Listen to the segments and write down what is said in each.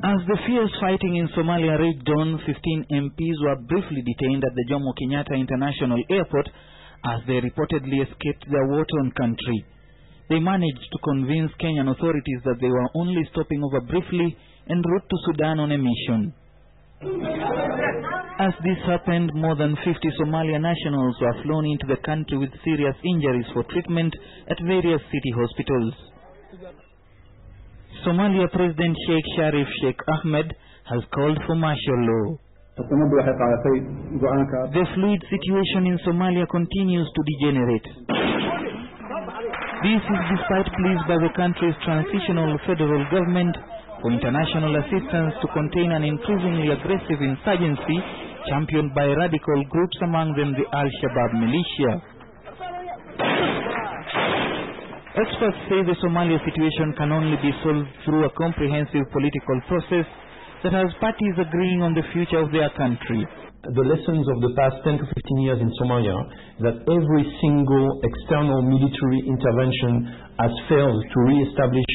As the fierce fighting in Somalia raged on, 15 MPs were briefly detained at the Jomo Kenyatta International Airport as they reportedly escaped their war-torn country. They managed to convince Kenyan authorities that they were only stopping over briefly en route to Sudan on a mission. As this happened, more than 50 Somalia nationals were flown into the country with serious injuries for treatment at various city hospitals. Somalia President Sheikh Sharif Sheikh Ahmed has called for martial law. The fluid situation in Somalia continues to degenerate. This is despite pleas by the country's transitional federal government for international assistance to contain an increasingly aggressive insurgency championed by radical groups, among them the Al-Shabaab militia. Experts say the Somalia situation can only be solved through a comprehensive political process that has parties agreeing on the future of their country. The lessons of the past 10 to 15 years in Somalia is that every single external military intervention has failed to re-establish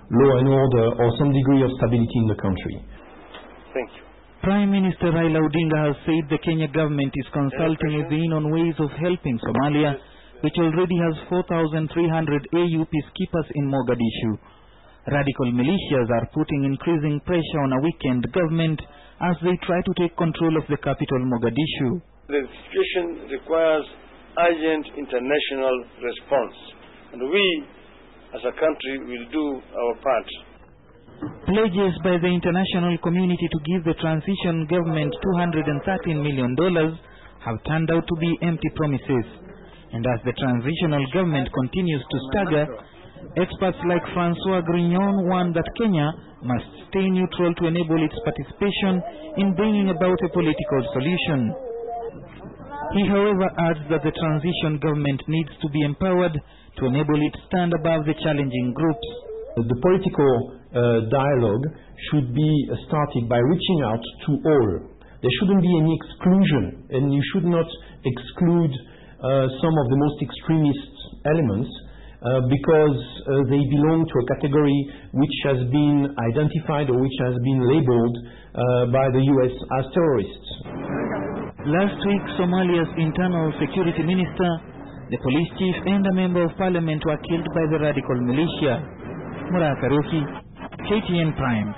law and order or some degree of stability in the country. Thank you. Prime Minister Raila Odinga has said the Kenya government is consulting within on ways of helping Somalia, which already has 4,300 AU peacekeepers in Mogadishu. Radical militias are putting increasing pressure on a weakened government as they try to take control of the capital, Mogadishu. The situation requires urgent international response, and we, as a country, will do our part. Pledges by the international community to give the transition government $213 million have turned out to be empty promises. And as the transitional government continues to stagger, experts like Francois Grignon warn that Kenya must stay neutral to enable its participation in bringing about a political solution. He, however, adds that the transition government needs to be empowered to enable it to stand above the challenging groups. The political dialogue should be started by reaching out to all. There shouldn't be any exclusion, and you should not exclude some of the most extremist elements because they belong to a category which has been identified or which has been labeled by the US as terrorists. Last week, Somalia's internal security minister, the police chief and a member of parliament were killed by the radical militia. Murakaruki, KTN Prime.